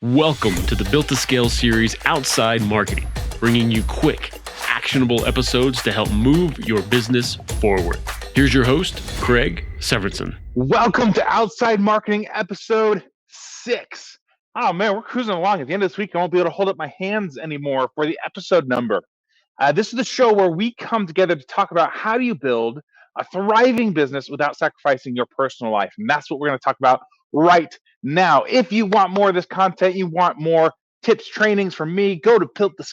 Welcome to the Built to Scale series Outside Marketing, bringing you quick, actionable episodes to help move your business forward. Here's your host, Craig Severinson. Welcome to Outside Marketing episode 6. Oh man, we're cruising along. At the end of this week, I won't be able to hold up my hands anymore for the episode number. This is the show where we come together to talk about how do you build a thriving business without sacrificing your personal life. And that's what we're going to talk about right now. If you want more of this content, you want more tips, trainings from me, go to Built to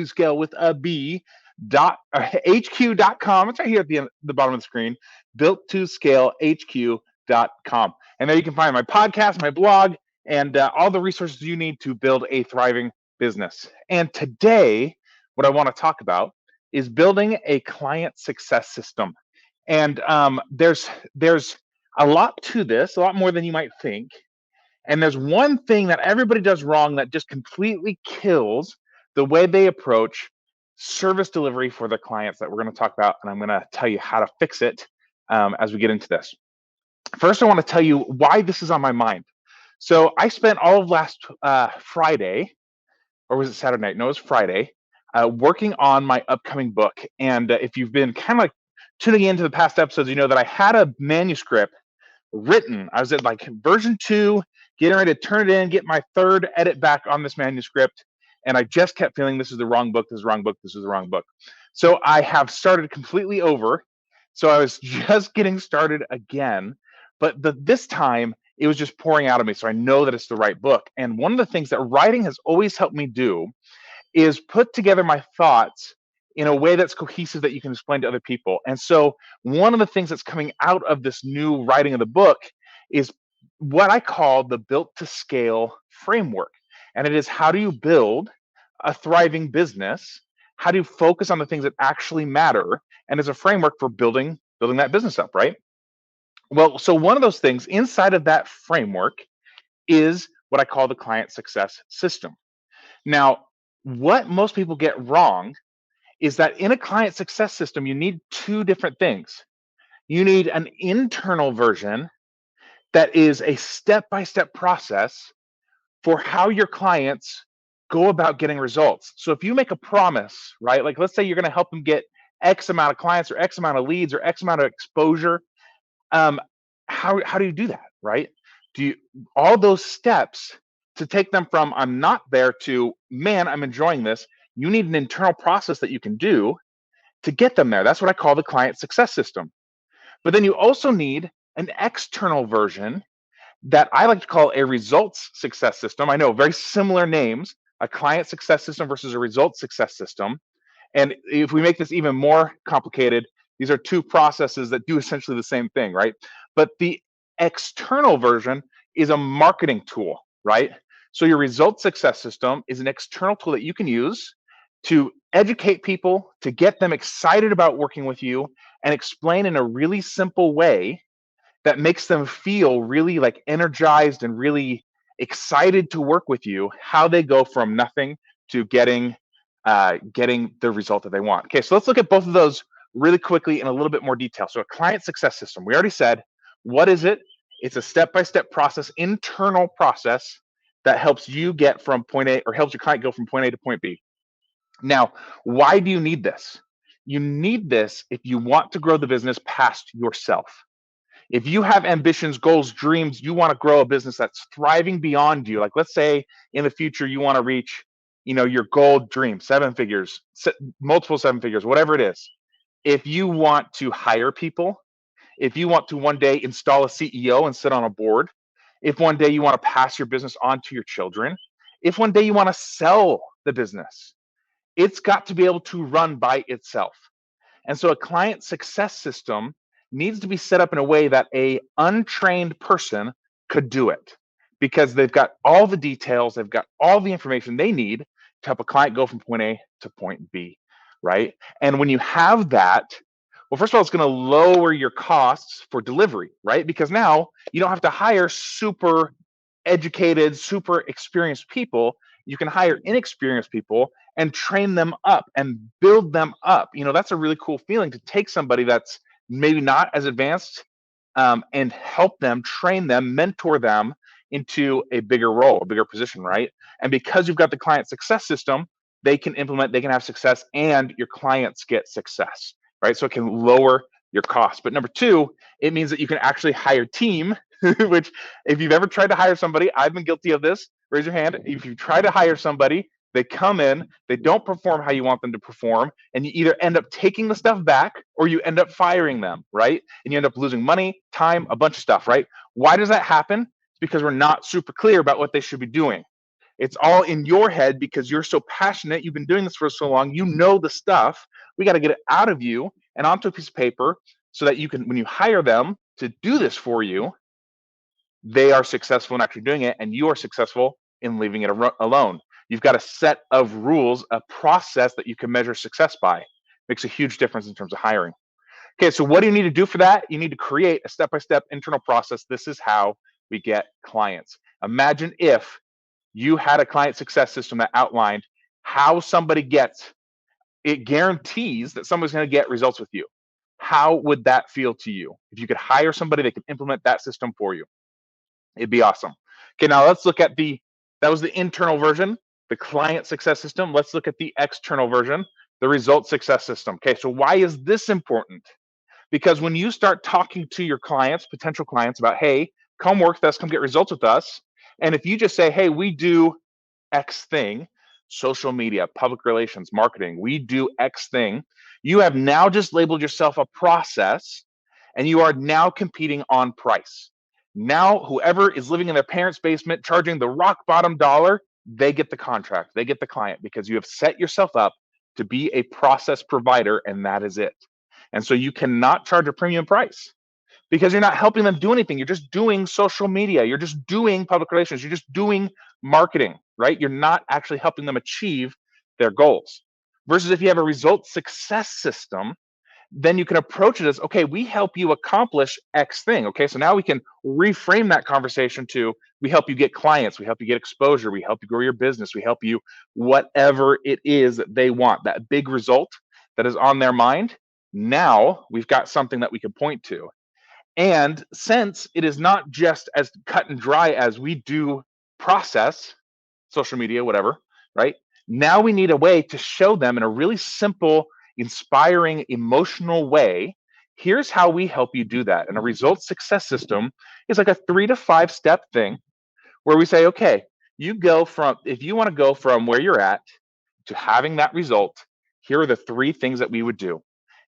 Scale with a B, HQ.com. It's right here at the bottom of the screen, builttoscalehq.com. And there you can find my podcast, my blog, and all the resources you need to build a thriving business. And today, what I want to talk about is building a client success system. And there's a lot to this, a lot more than you might think. And there's one thing that everybody does wrong that just completely kills the way they approach service delivery for their clients that we're going to talk about. And I'm going to tell you how to fix it as we get into this. First, I want to tell you why this is on my mind. So I spent all of last Friday, or was it Saturday night? No, it was Friday, working on my upcoming book. And if you've been kind of like tuning into the past episodes, you know that I had a manuscript written. I was at like version 2, getting ready to turn it in, get my third edit back on this manuscript. And I just kept feeling this is the wrong book, this is the wrong book, this is the wrong book. So I have started completely over. So I was just getting started again. But this time, it was just pouring out of me. So I know that it's the right book. And one of the things that writing has always helped me do is put together my thoughts in a way that's cohesive that you can explain to other people. And so one of the things that's coming out of this new writing of the book is what I call the Built to Scale framework. And it is, how do you build a thriving business? How do you focus on the things that actually matter? And as a framework for building that business up, right? Well, so one of those things inside of that framework is what I call the client success system. Now, what most people get wrong is that in a client success system, you need two different things. You need an internal version that is a step-by-step process for how your clients go about getting results. So if you make a promise, right? Like let's say you're going to help them get X amount of clients or X amount of leads or X amount of exposure. How do you do that, right? Do you all those steps to take them from I'm not there to man, I'm enjoying this. You need an internal process that you can do to get them there. That's what I call the client success system. But then you also need an external version that I like to call a results success system. I know, very similar names, a client success system versus a results success system. And if we make this even more complicated, these are two processes that do essentially the same thing, right? But the external version is a marketing tool, right? So your results success system is an external tool that you can use to educate people, to get them excited about working with you, and explain in a really simple way that makes them feel really like energized and really excited to work with you, how they go from nothing to getting the result that they want. Okay, so let's look at both of those really quickly in a little bit more detail. So a client success system, we already said, what is it? It's a step-by-step process, internal process that helps you get from point A, or helps your client go from point A to point B. Now, why do you need this? You need this if you want to grow the business past yourself. If you have ambitions, goals, dreams, you want to grow a business that's thriving beyond you. Like let's say in the future you want to reach, your goal dream, 7 figures, multiple 7 figures, whatever it is. If you want to hire people, if you want to one day install a CEO and sit on a board, if one day you want to pass your business on to your children, if one day you want to sell the business, it's got to be able to run by itself. And so a client success system needs to be set up in a way that a untrained person could do it, because they've got all the details, they've got all the information they need to help a client go from point A to point B, right? And when you have that, well, first of all, it's going to lower your costs for delivery, right? Because now you don't have to hire super educated, super experienced people. You can hire inexperienced people and train them up and build them up. That's a really cool feeling, to take somebody that's maybe not as advanced and help them, train them, mentor them into a bigger role, a bigger position, right? And because you've got the client success system, they can implement, they can have success, and your clients get success, right? So it can lower your costs. But number two, it means that you can actually hire team, which if you've ever tried to hire somebody, I've been guilty of this. Raise your hand. If you try to hire somebody, they come in, they don't perform how you want them to perform, and you either end up taking the stuff back or you end up firing them, right? And you end up losing money, time, a bunch of stuff, right? Why does that happen? It's because we're not super clear about what they should be doing. It's all in your head because you're so passionate. You've been doing this for so long. You know the stuff. We got to get it out of you and onto a piece of paper so that you can, when you hire them to do this for you, they are successful in actually doing it, and you are successful in leaving it alone. You've got a set of rules, a process that you can measure success by. Makes a huge difference in terms of hiring. Okay, so what do you need to do for that? You need to create a step-by-step internal process. This is how we get clients. Imagine if you had a client success system that outlined how somebody gets, it guarantees that somebody's going to get results with you. How would that feel to you? If you could hire somebody that could implement that system for you, it'd be awesome. Okay, now let's look at that was the internal version, the client success system. Let's look at the external version, the result success system. Okay, so why is this important? Because when you start talking to your clients, potential clients, about, hey, come work with us, come get results with us. And if you just say, hey, we do X thing, social media, public relations, marketing, we do X thing, you have now just labeled yourself a process, and you are now competing on price. Now, whoever is living in their parents' basement charging the rock bottom dollar, they get the contract, they get the client, because you have set yourself up to be a process provider, and that is it. And so you cannot charge a premium price because you're not helping them do anything. You're just doing social media. You're just doing public relations. You're just doing marketing, right? You're not actually helping them achieve their goals. Versus if you have a result success system, then you can approach it as, okay, we help you accomplish X thing. Okay, so now we can reframe that conversation to, we help you get clients, we help you get exposure, we help you grow your business, we help you whatever it is that they want, that big result that is on their mind. Now we've got something that we can point to. And since it is not just as cut and dry as we do process, social media, whatever, right? Now we need a way to show them in a really simple, inspiring, emotional way. Here's how we help you do that. And a result success system is like a 3 to 5 step thing where we say, okay, if you want to go from where you're at to having that result, here are the 3 things that we would do.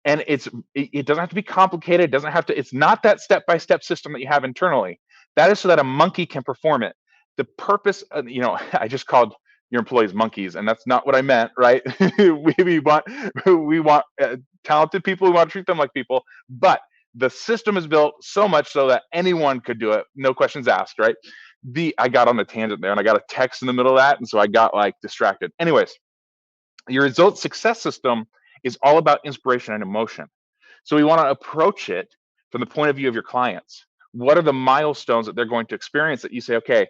And it doesn't have to be complicated. It's not that step-by-step system that you have internally. That is so that a monkey can perform it. The purpose, I just called your employees monkeys, and that's not what I meant, right? we want talented people. We want to treat them like people, but the system is built so much so that anyone could do it, no questions asked, right? I got on a tangent there, and I got a text in the middle of that, and so I got distracted. Anyways, your result success system is all about inspiration and emotion. So we want to approach it from the point of view of your clients. What are the milestones that they're going to experience that you say, okay,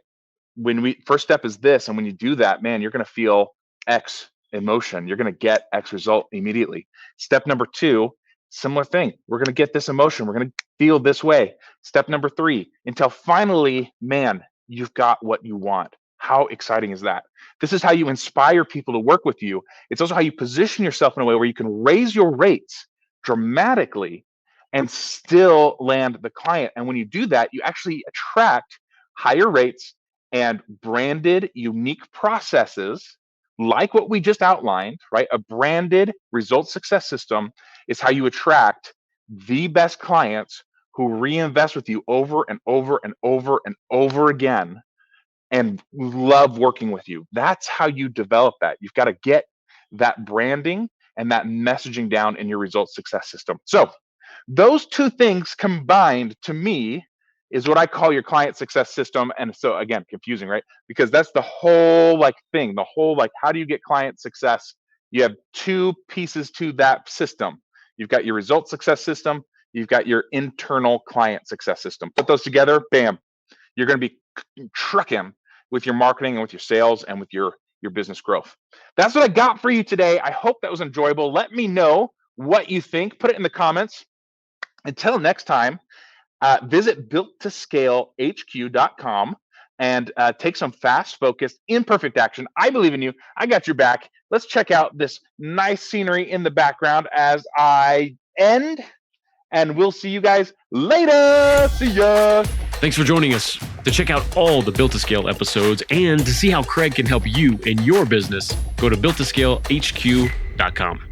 first step is this, and when you do that, man, you're going to feel X emotion. You're going to get X result immediately. Step number 2, similar thing. We're going to get this emotion. We're going to feel this way. Step number 3, until finally, man, you've got what you want. How exciting is that? This is how you inspire people to work with you. It's also how you position yourself in a way where you can raise your rates dramatically and still land the client. And when you do that, you actually attract higher rates and branded, unique processes like what we just outlined, right? A branded result success system is how you attract the best clients who reinvest with you over and over and over and over again and love working with you. That's how you develop that. You've got to get that branding and that messaging down in your results success system. So those 2 things combined, to me, is what I call your client success system. And so again, confusing, right? Because that's the whole thing, the whole how do you get client success? You have 2 pieces to that system. You've got your result success system. You've got your internal client success system. Put those together, bam, you're going to be trucking with your marketing and with your sales and with your business growth. That's what I got for you today. I hope that was enjoyable. Let me know what you think. Put it in the comments. Until next time, visit builttoscalehq.com and take some fast, focused, imperfect action. I believe in you. I got your back. Let's check out this nice scenery in the background as I end, and we'll see you guys later. See ya. Thanks for joining us. To check out all the Built to Scale episodes and to see how Craig can help you in your business, go to builttoscalehq.com.